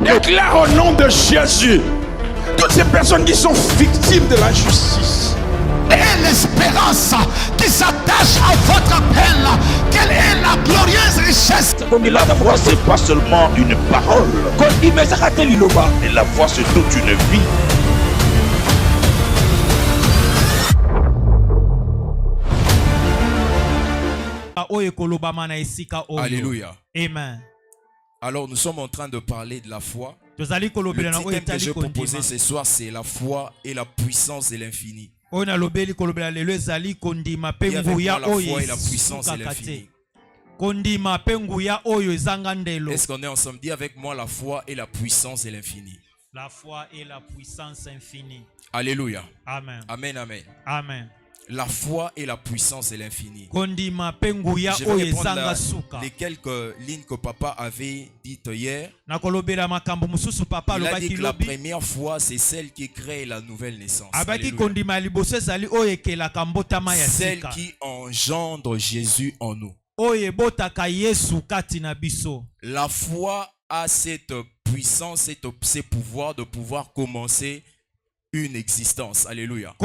Déclare au nom de Jésus toutes ces personnes qui sont victimes de l'injustice. Et l'espérance qui s'attache à votre appel, quelle est la glorieuse richesse. La foi, c'est pas seulement une parole, et la foi, c'est toute une vie. Alléluia. Amen. Alors nous sommes en train de parler de la foi. Le thème que je proposais ce soir, c'est la foi et la puissance de l'infini. Il y avait la foi et la puissance de l'infini. Est-ce qu'on est ensemble? Dis avec moi la foi et la puissance de l'infini. La foi et la puissance infinie. Alléluia. Amen. Amen, amen. Amen. La foi et la puissance de l'infini. Je vais reprendre les quelques lignes que papa avait dites hier. Il a dit que la première foi, c'est celle qui crée la nouvelle naissance. Celle qui engendre Jésus en nous. La foi a cette puissance, ce pouvoir de pouvoir commencer une existence. Alléluia.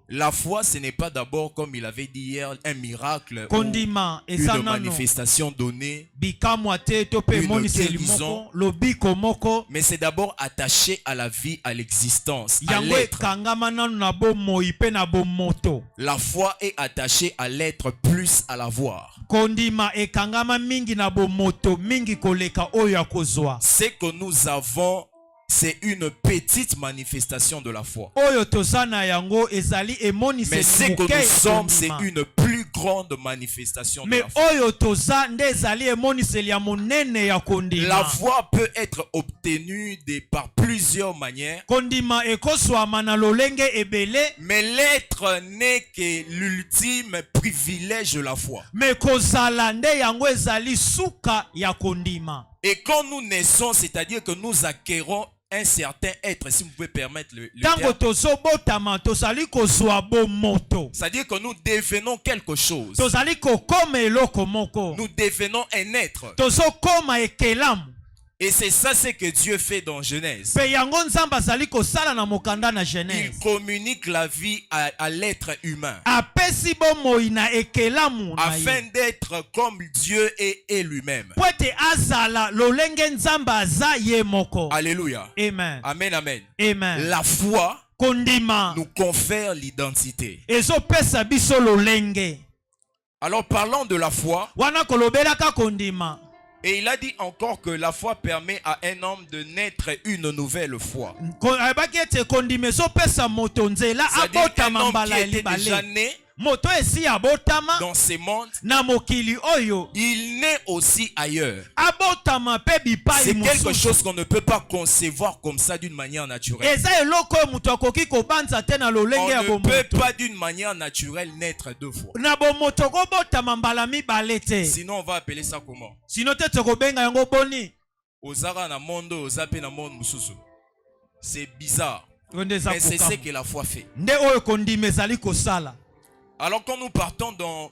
La foi, ce n'est pas d'abord, comme il avait dit hier, un miracle ou une manifestation donnée, une guérison, mais c'est d'abord attaché à la vie, à l'existence, à l'être. La foi est attachée à l'être plus à l'avoir. Ce que nous avons, c'est une petite manifestation de la foi. Mais ce que nous sommes, c'est une plus grande manifestation de la foi. La foi peut être obtenue par plusieurs manières. Mais l'être n'est que l'ultime privilège de la foi. Et quand nous naissons, c'est-à-dire que nous acquérons un certain être, si vous pouvez permettre le terme. C'est-à-dire que nous devenons quelque chose. Nous devenons un être. Et c'est ça ce que Dieu fait dans Genèse. Il communique la vie à l'être humain. Afin d'être comme Dieu est lui-même. Alléluia. Amen. Amen, amen. Amen. La foi nous confère l'identité. Alors parlons de la foi. Et il a dit encore que la foi permet à un homme de naître une nouvelle foi. C'est-à-dire qu'un homme qui était déjà né dans ce monde, il naît aussi ailleurs. C'est quelque chose qu'on ne peut pas concevoir comme ça d'une manière naturelle. On ne peut pas d'une manière naturelle naître deux fois. Sinon on va appeler ça comment? C'est bizarre. Mais c'est ce que la foi fait. Alors quand nous partons dans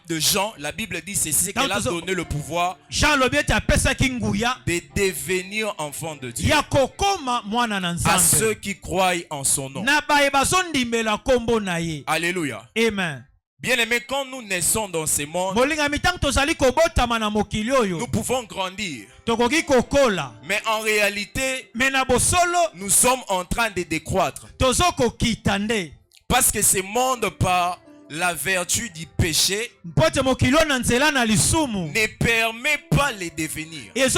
de Jean, la Bible dit c'est qu'elle a donné le pouvoir de devenir enfant de Dieu à ceux qui croient en son nom. Alléluia. Amen. Bien-aimés, quand nous naissons dans ce monde, nous pouvons grandir. Mais en réalité, nous sommes en train de décroître. Parce que ce monde, par la vertu du péché, ne permet pas les devenir. Parce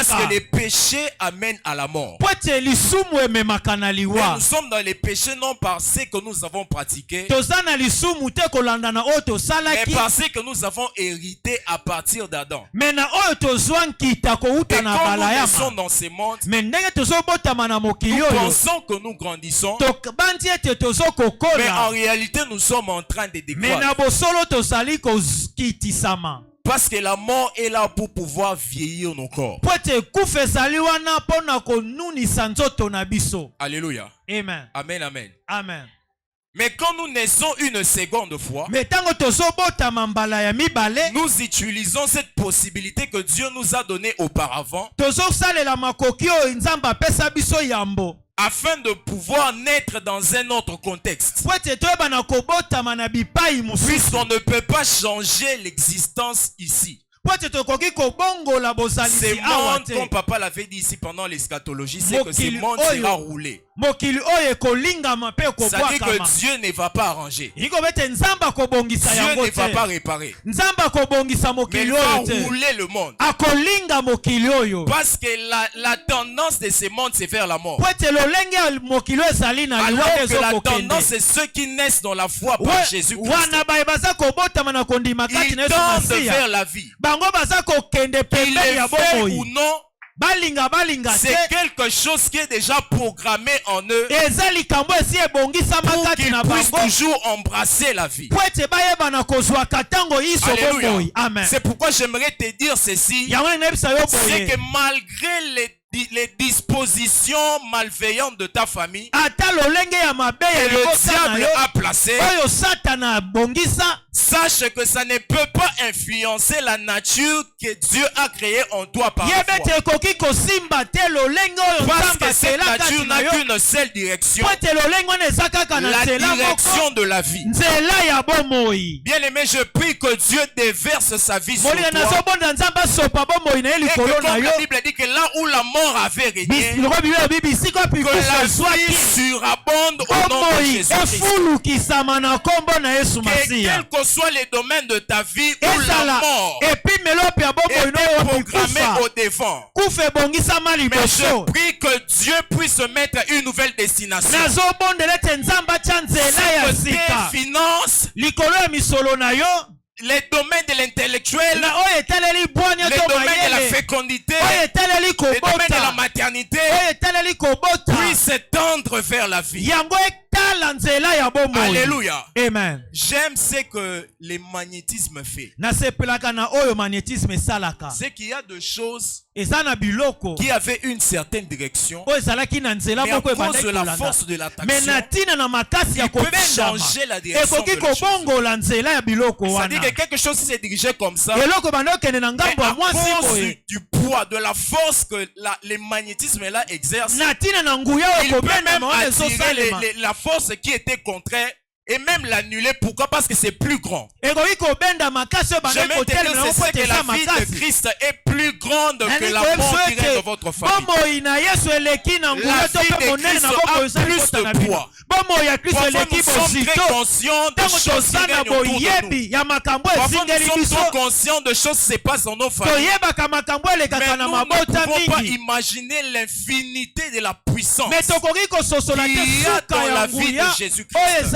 que les péchés amènent à la mort. Mais nous sommes dans les péchés non par ce que nous avons pratiqué, mais parce que nous avons hérité à partir d'Adam. Et quand nous sommes dans ce monde, nous pensons que nous grandissons, mais en réalité nous sommes en train de décroître. Parce que la mort est là pour pouvoir vieillir nos corps. Alléluia. Amen. Amen, amen. Amen. Mais quand nous naissons une seconde fois, nous utilisons cette possibilité que Dieu nous a donnée auparavant afin de pouvoir naître dans un autre contexte. Puisqu'on ne peut pas changer l'existence ici. Ce monde, comme papa l'avait dit ici pendant l'eschatologie, c'est que ce monde sera roulé. C'est-à-dire que Dieu ne va pas arranger. Dieu ne va pas réparer. Mais il va rouler le monde. Parce que la tendance de ce monde, c'est vers la mort. Alors que la tendance, c'est ceux qui naissent dans la foi par Jésus-Christ. Ils tendent vers la vie. Qu'il le fait ou non, c'est quelque chose qui est déjà programmé en eux pour qu'ils puissent toujours embrasser la vie. Alléluia. C'est pourquoi j'aimerais te dire ceci, c'est que malgré les dispositions malveillantes de ta famille que le diable a placé, sache que ça ne peut pas influencer la nature que Dieu a créée en toi par la foi. Parce que cette nature n'a qu'une seule direction, la direction de la vie. Bien aimé, je prie que Dieu déverse sa vie sur toi. Et que comme la Bible dit que là où la mort avait régné, que la vie surabonde au nom de Jésus-Christ. Quel que soit les domaines de ta vie où la mort est programmée au devant, mais je prie que Dieu puisse mettre une nouvelle destination. C'est que tes finances, les domaines de l'intellectuel, les domaines de la fécondité, les domaines de la maternité puissent tendre vers la vie. Alléluia. Amen. J'aime ce que le magnétisme fait. C'est qu'il y a des choses qui avaient une certaine direction, mais à cause de la force de l'attraction, ils peuvent changer la direction de la chose. C'est-à-dire que quelque chose s'est dirigé comme ça, mais à cause du poids, de la force que le magnétisme là exerce, il peut même attirer la force qui était contraire et même l'annuler. Pourquoi? Parce que c'est plus grand. Je vais te dire, c'est que la vie de Christ est plus grande que la mort qui règne dans votre famille. La vie de Christ a plus de poids. Parfois nous sommes très conscients de choses qui règnent autour de nous. Parfois nous sommes trop conscients de choses qui se passent dans nos familles. Mais nous ne pouvons pas imaginer l'infinité de la puissance qu'il y a dans la vie de Jésus-Christ. Et je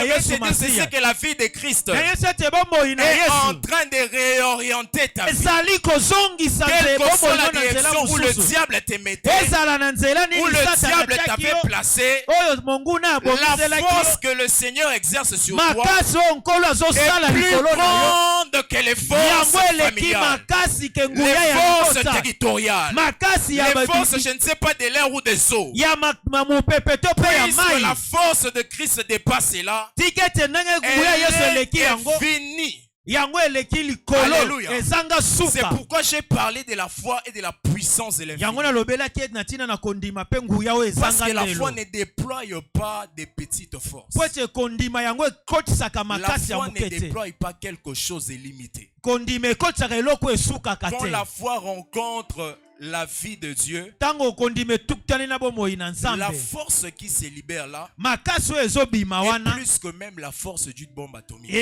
vais te dire, c'est que la vie de Christ est en train de réorienter ta vie. Quelle que soit la direction où le diable te mettait, où le diable t'avait placé, la force que le Seigneur exerce sur toi est plus grande que les forces familiales, les forces territoriales, les forces, je ne sais pas, de l'air ou des eaux. Puisque la force de Christ dépasse là, elle est finie. Alléluia. C'est pourquoi j'ai parlé de la foi et de la puissance de l'infini. Parce que la foi ne déploie pas des petites forces. La foi ne déploie pas quelque chose de limité. Quand la foi rencontre la vie de Dieu, la force qui se libère là est plus que même la force d'une bombe atomique.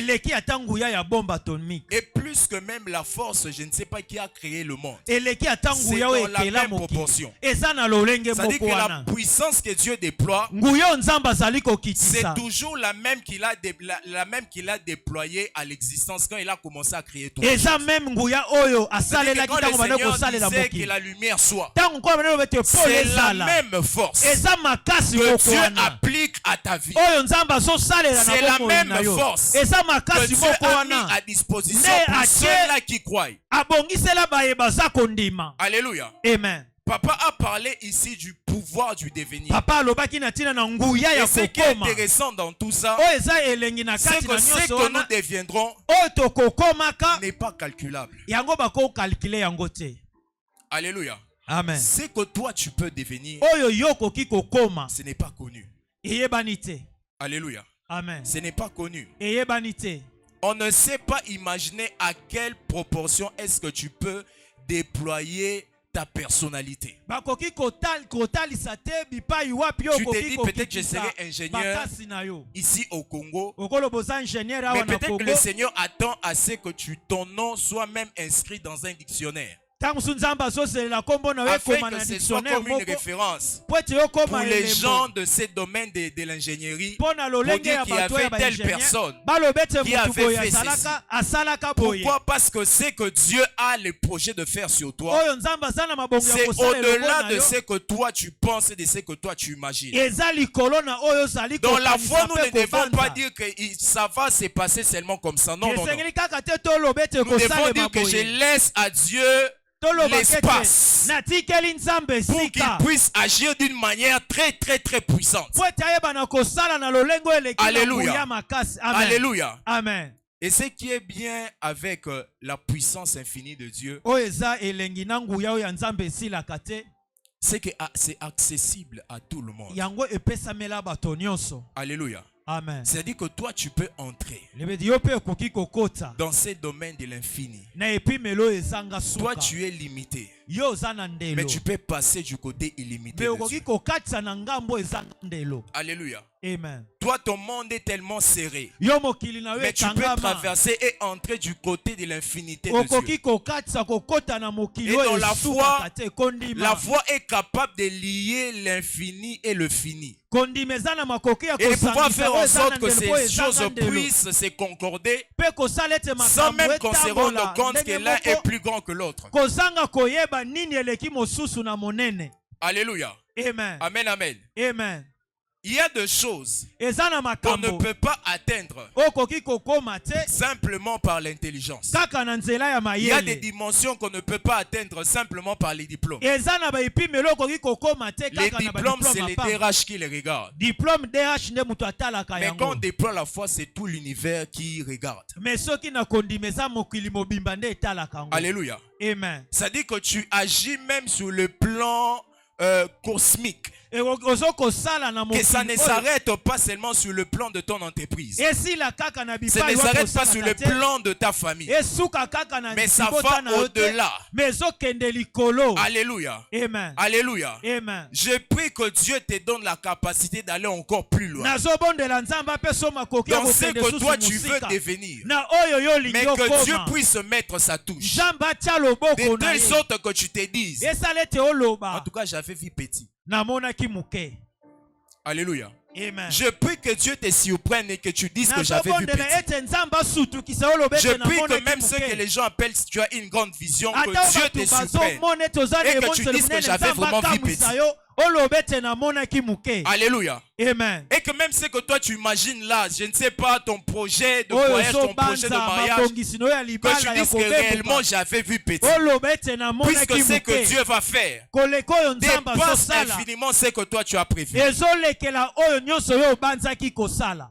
Et plus que même la force, je ne sais pas, qui a créé le monde. C'est dans la même proportion. C'est-à-dire que la puissance que Dieu déploie, c'est toujours la même qu'il a déployée à l'existence quand il a commencé à créer tout. C'est-à-dire que quand le Seigneur disait que la lumière soit, c'est la même force que Dieu applique à ta vie. C'est la même force que Dieu a mis à disposition pour ceux-là qui croient. Alléluia. Amen. Papa a parlé ici du pouvoir du devenir. Et ce qui est intéressant dans tout ça, c'est que ce que nous deviendrons n'est pas calculable. Alléluia. Amen. Ce que toi tu peux devenir, ce n'est pas connu. Alléluia. Amen. Ce n'est pas connu. On ne sait pas imaginer à quelle proportion est-ce que tu peux déployer ta personnalité. Tu te dis peut-être que je serai ingénieur ici au Congo, mais peut-être que le Seigneur attend à ce que ton nom soit même inscrit dans un dictionnaire, afin que ce soit comme une référence pour les gens de ce domaine de l'ingénierie, pour dire qu'il y avait telle personne qui avait fait ceci. Pourquoi? Parce que ce que Dieu a le projet de faire sur toi, c'est au-delà de ce que toi tu penses et de ce que toi tu imagines. Dans la foi, nous ne devons pas dire que ça va se passer seulement comme ça. Non, non, non. Nous devons dire que je laisse à Dieu l'espace pour qu'il puisse agir d'une manière très très très puissante. Alléluia. Alléluia. Amen. Et ce qui est bien avec la puissance infinie de Dieu, c'est que c'est accessible à tout le monde. Alléluia. Amen. C'est-à-dire que toi tu peux entrer dans ces domaines de l'infini. Toi tu es limité, mais tu peux passer du côté illimité de Dieu. Alléluia. Amen. Toi ton monde est tellement serré, mais tu peux traverser et entrer du côté de l'infinité de Dieu. Et dans la foi est capable de lier l'infini et le fini. Et de pouvoir faire en sorte que ces choses puissent se concorder sans même qu'on se rende compte que l'un est plus grand que l'autre. Alléluia. Amen. Amen, amen. Amen. Il y a des choses qu'on ne peut pas atteindre simplement par l'intelligence. Il y a des dimensions qu'on ne peut pas atteindre simplement par les diplômes. Les diplômes, c'est les DRH qui les regardent. Mais quand on déploie la foi, c'est tout l'univers qui regarde. Alléluia. Amen. Ça dit que tu agis même sur le plan cosmique. Que ça ne s'arrête pas seulement sur le plan de ton entreprise. Ça ne s'arrête pas sur le plan de ta famille. Mais ça va au-delà. Alléluia. Amen. Alléluia. Amen. Je prie que Dieu te donne la capacité d'aller encore plus loin dans ce que toi tu veux devenir. Mais que Dieu puisse mettre sa touche. De telle sorte que tu te dises, en tout cas j'avais vu petit. Alléluia. Amen. Je prie que Dieu te surprenne et que tu dises que j'avais vu petit. Je prie que même ce que les gens appellent, si tu as une grande vision, que Dieu te surprenne et que tu dises que j'avais vraiment vu petit. Alléluia. Amen. Et que même ce que toi tu imagines là, je ne sais pas, ton projet de voyage, ton projet de mariage, que tu dises que réellement j'avais vu petit. Puisque ce que Dieu va faire dépasse infiniment ce que toi tu as prévu.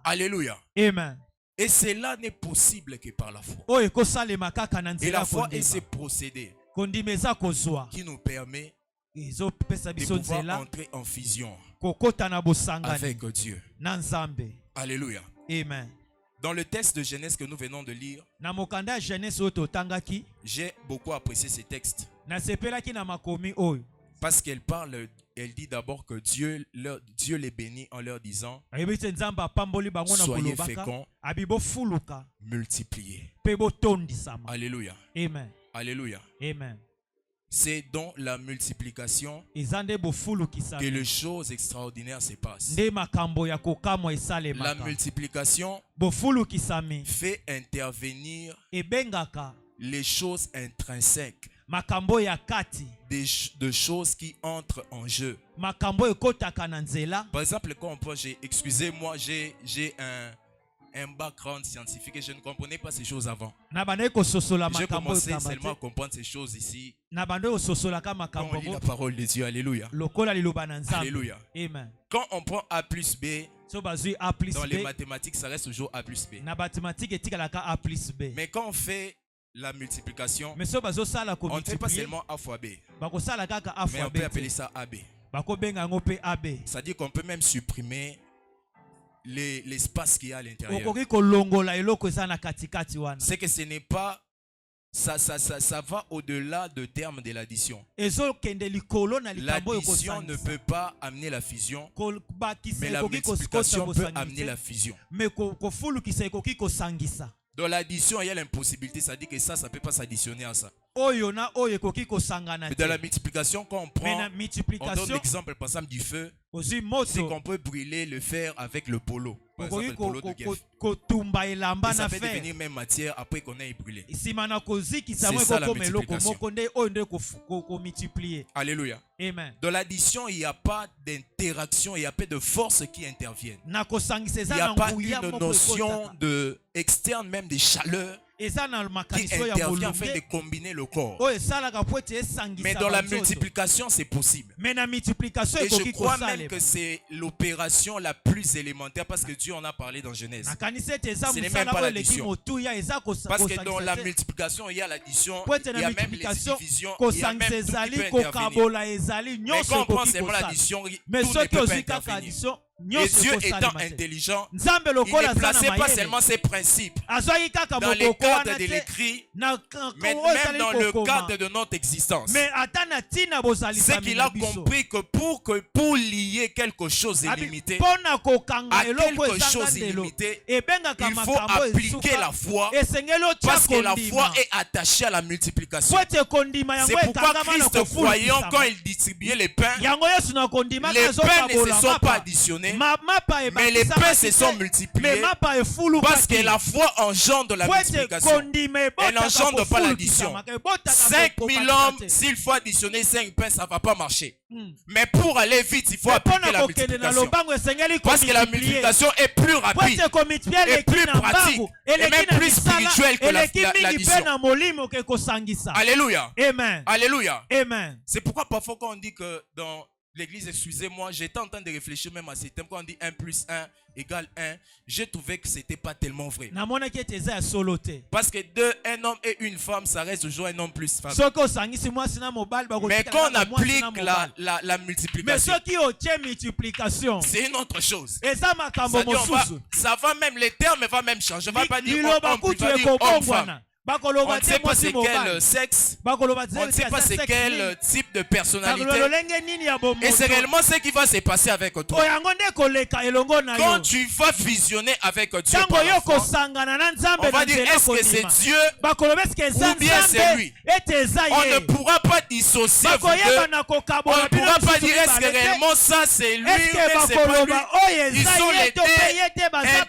Alléluia. Amen. Et cela n'est possible que par la foi. Et la foi est ce procédé qui nous permet de pouvoir entrer en fusion avec Dieu. Alléluia. Amen. Dans le texte de Genèse que nous venons de lire, j'ai beaucoup apprécié ces textes. Parce qu'elle parle, elle dit d'abord que Dieu les bénit en leur disant: soyez féconds, multipliez. Alléluia. Amen. Alléluia. Amen. C'est dans la multiplication que les choses extraordinaires se passent. La multiplication fait intervenir les choses intrinsèques makambo ya kati de choses qui entrent en jeu. makambo ekotaka na nzela. Par exemple, quand on pense, excusez-moi, j'ai un background scientifique et je ne comprenais pas ces choses avant. J'ai commencé seulement à comprendre ces choses ici. Quand on lit la parole de Dieu, alléluia. Alléluia. Amen. Quand on prend A plus B, dans les mathématiques, ça reste toujours A plus B. Mais quand on fait la multiplication, on ne fait pas seulement A fois B. Mais on peut appeler ça AB. C'est-à-dire qu'on peut même supprimer l'espace qu'il y a à l'intérieur. C'est que ce n'est pas ça va au-delà du terme de l'addition. L'addition ne peut pas amener la fusion, mais la multiplication peut amener la fusion. Dans l'addition, il y a l'impossibilité, ça dit que ça ne peut pas s'additionner à ça. Mais dans la multiplication, quand on prend, on donne l'exemple par exemple du feu, c'est qu'on peut brûler le fer avec le polo. Par exemple, le polo de guerre. Et ça peut devenir même matière après qu'on ait brûlé. C'est ça la multiplication. Alléluia. Amen. Dans l'addition, il n'y a pas d'interaction, il n'y a pas de force qui interviennent. Il n'y a pas une notion externe, même de chaleur, qui intervient afin de combiner le corps. Mais dans la multiplication, c'est possible. Et je crois même que c'est l'opération la plus élémentaire parce que Dieu en a parlé dans Genèse. Ce n'est même pas l'addition. Parce que dans la multiplication, il y a l'addition, il y a même les divisions, il y a même tout qui peut intervenir. Mais quand on prend seulement l'addition, tout ne peut pas intervenir. Et Dieu étant intelligent, il ne plaçait pas seulement ses principes dans les cadres de l'écrit, mais même dans le cadre de notre existence. C'est qu'il a compris que pour lier quelque chose de limité à quelque chose d'illimité, il faut appliquer la foi, parce que la foi est attachée à la multiplication. C'est pourquoi Christ, croyant, quand il distribuait les pains ne se sont pas additionnés, mais les pains se sont multipliés, parce que la foi engendre la multiplication. Elle n'engendre pas l'addition. 5000 hommes, s'il faut additionner 5 pains, ça ne va pas marcher. Mais pour aller vite, il faut appliquer la multiplication. Parce que la multiplication est plus rapide, et plus pratique, et même plus spirituelle que l'addition. Alléluia. Amen. Alléluia. Amen. C'est pourquoi parfois quand on dit que dans l'église, excusez-moi, j'étais en train de réfléchir même à ces thèmes. Quand on dit 1 plus 1 égale 1, j'ai trouvé que ce n'était pas tellement vrai. Parce que un homme et une femme, ça reste toujours un homme plus femme. Mais quand on applique la multiplication, c'est une autre chose. Ça va même, les termes vont même changer. On ne va pas dire homme-femme. On ne sait pas c'est quel sexe, on ne sait pas c'est quel type de personnalité. Et c'est réellement ce qui va se passer avec toi. Quand tu vas fusionner avec Dieu, on va dire est-ce que c'est Dieu ou bien c'est lui. On ne pourra pas dissocier vous deux. On ne pourra pas dire est-ce que réellement ça c'est lui ou c'est pas lui. Ils sont les deux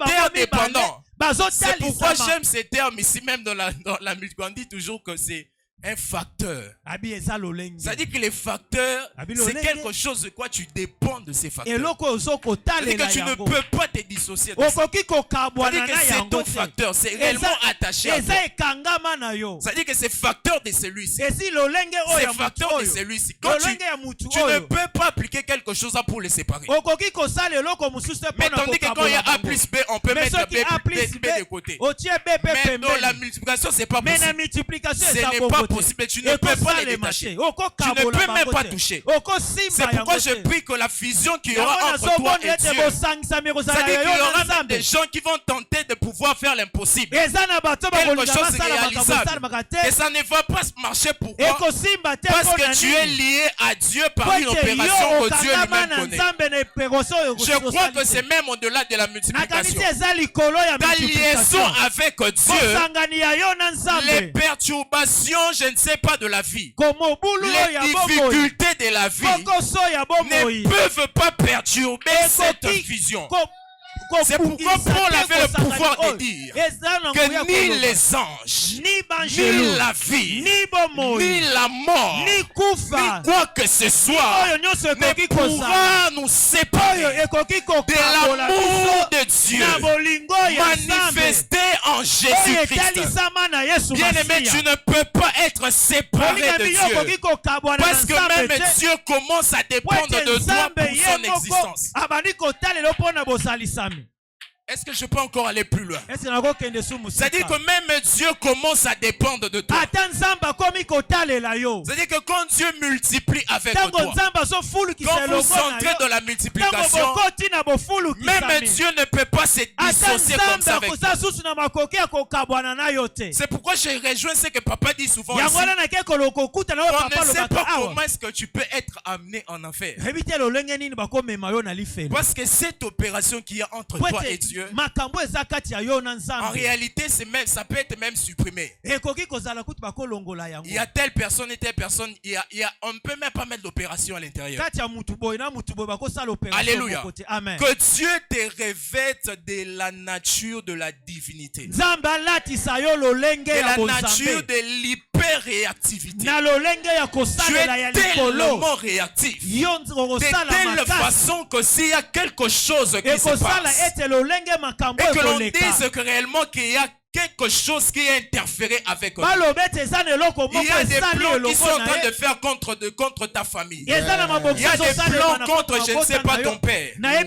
interdépendants. C'est pourquoi j'aime ces termes ici, même dans la musique. On dit toujours que c'est un facteur. C'est-à-dire que les facteurs, c'est quelque chose de quoi tu dépends de ces facteurs. C'est-à-dire que tu ne peux pas te dissocier de ça. C'est-à-dire que c'est ton facteur, c'est réellement attaché à toi. C'est-à-dire que c'est facteur de celui-ci. C'est facteur de celui-ci. Quand tu ne peux pas appliquer quelque chose pour les séparer. Mais tandis que quand il y a A plus B, on peut mettre B de côté. Mais dans la multiplication, c'est pas possible. Ce n'est pas possible, tu ne peux pas les détacher. Tu ne peux même pas toucher. C'est pourquoi je prie que la fusion qu'il y aura entre toi et Dieu, c'est-à-dire qu'il y aura même des gens qui vont tenter de pouvoir faire l'impossible. Quelque chose de réalisable. Et ça ne va pas marcher. Pourquoi? Parce que tu es lié à Dieu par une opération que Dieu lui-même connaît. Je crois que c'est même au-delà de la multiplication. Ta liaison avec Dieu, les perturbations, je ne sais pas, de la vie, les difficultés de la vie ne peuvent pas perturber cette fusion. C'est pourquoi Paul avait le pouvoir de dire que ni les anges, ni la vie, ni la mort, ni quoi que ce soit ne pourra nous séparer de l'amour de Dieu manifesté en Jésus-Christ. Bien-aimé, tu ne peux pas être séparé de Dieu. Parce que même Dieu commence à dépendre de toi pour son existence. Est-ce que je peux encore aller plus loin? C'est-à-dire que même Dieu commence à dépendre de toi. C'est-à-dire que quand Dieu multiplie avec toi, quand vous entrez dans la multiplication, même Dieu ne peut pas se dissocier comme ça avec toi. C'est pourquoi je rejoins ce que papa dit souvent ici. On ne sait pas comment est-ce que tu peux être amené en enfer. Parce que cette opération qu'il y a entre toi et Dieu, en réalité, ça peut être même supprimé. Il y a telle personne et telle personne, on ne peut même pas mettre d'opération à l'intérieur. Alléluia. Amen. Que Dieu te revête de la nature de la divinité. De la nature de l'hyper-réactivité. Tu es tellement réactif. De telle façon que s'il y a quelque chose qui se passe, et que l'on dise que réellement qu'il y a quelque chose qui est interféré avec nous. Il y a des plans qui sont en train de faire contre ta famille. Il y a des plans contre, je ne sais pas, ton père. Mais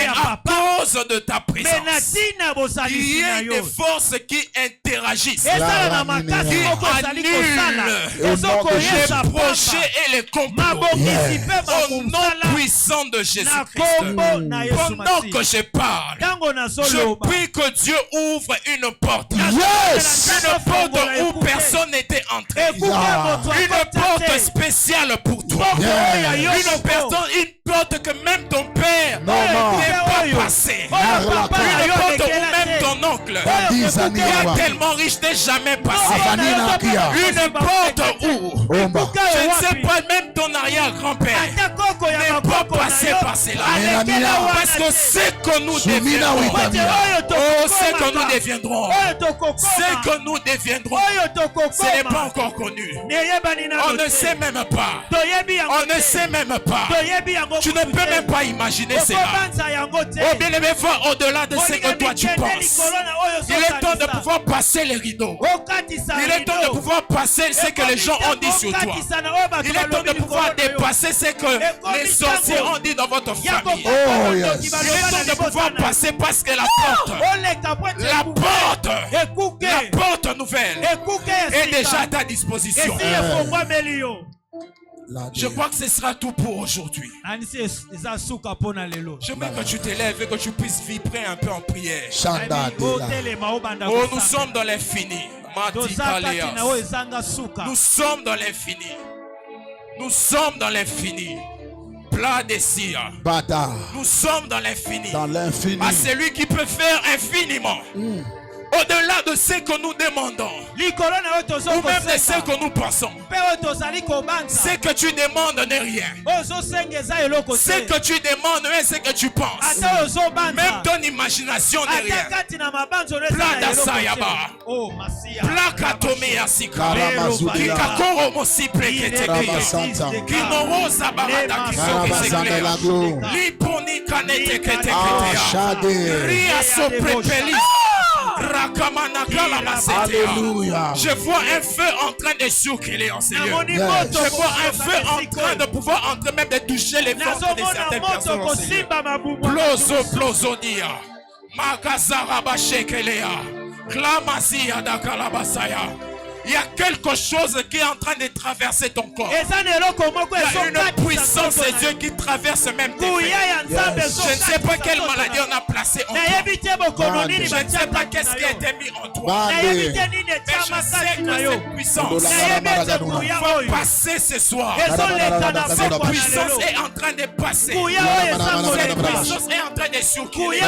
à cause de ta présence, il y a des forces qui interagissent, qui annulent les projets et les complots au nom puissant de Jésus-Christ. Pendant que je parle, je prie que Dieu ouvre une porte. Yes. Une porte où personne n'était entré. Une porte spéciale pour toi. Une porte que même ton père n'est pas passé. Une porte où même ton oncle, qui est tellement riche, n'est jamais passé. Une porte où, je ne sais pas, même ton arrière-grand-père n'est pas passé par cela. Parce que c'est que nous deviendrons. Oh, c'est que nous deviendrons. Ce que nous deviendrons, ce n'est pas encore connu. On ne sait même pas. On ne sait même pas. Tu ne peux même pas imaginer cela. Oh bien-aimé, va au-delà de ce que toi tu penses. Il est temps de pouvoir passer les rideaux. Il est temps de pouvoir passer ce que les gens ont dit sur toi. Il est temps de pouvoir dépasser ce que les sorciers ont dit dans votre famille. Oh, yes. Il est temps de pouvoir passer parce que la porte nouvelle est déjà à ta disposition. Je crois que ce sera tout pour aujourd'hui. Je veux que tu t'élèves et que tu puisses vibrer un peu en prière. Oh, nous sommes dans l'infini. Nous sommes dans l'infini. Nous sommes dans l'infini. Nous sommes dans l'infini. À celui qui peut faire infiniment. Au-delà de ce que nous demandons, ou même de ce que nous pensons. Ce que tu demandes n'est rien. Ce que tu demandes est ce que tu penses. Même ton imagination n'est rien. Plada sayaba, plakatome asika, kikakoro mosiple keteke, kinorosa barada kisokesekle, liponi kanete keteketea, ria soprepeli. Alléluia. Je vois un feu en train de circuler en Seigneur. Je vois un feu en train de pouvoir entrer même de toucher les forces de certaines personnes en Seigneur. Ploso dia. Magazaraba shekelea. Klamasia da kalabasaya. Il y a quelque chose qui est en train de traverser ton corps. Il y a une puissance de Dieu qui traverse même tes veines. Je ne sais pas quelle maladie on a placée en toi. Je ne sais pas qu'est-ce qui a été mis en toi. Mais je sais que cette puissance va passer ce soir. Cette puissance est en train de passer. Cette puissance est en train de circuler. Oh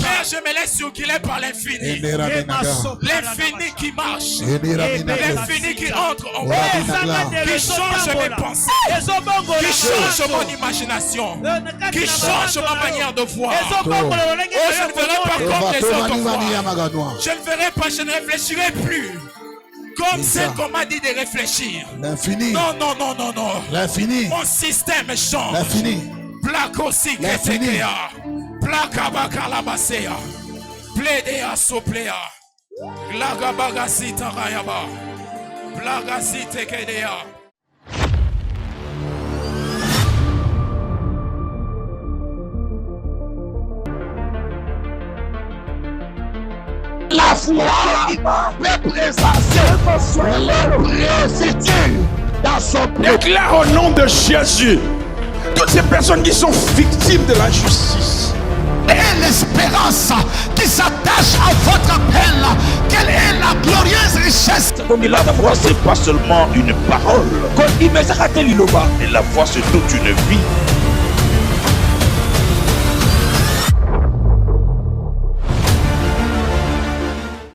Père, je me laisse circuler par l'infini. L'infini qui marche. L'infini qui entre en moi, qui change mes pensées, qui change mon imagination, qui change ma manière de voir. Oh, je ne verrai pas comme les autres voient. Je ne verrai pas, je ne réfléchirai plus comme celle qu'on m'a dit de réfléchir. L'infini. Non, non, non, non, non. L'infini. Mon système change. L'infini. Plaque aussi que plaque abakalabasea. Plédéa sopléa. Glagabagasita rayaba. Blagasite kedea. La foi peut présenter le président dans son Déclare au nom de Jésus toutes ces personnes qui sont victimes de la justice. et l'espérance qui s'attache à votre appel. Quelle est la glorieuse richesse? La foi, c'est pas seulement une parole. Et la foi, c'est toute une vie.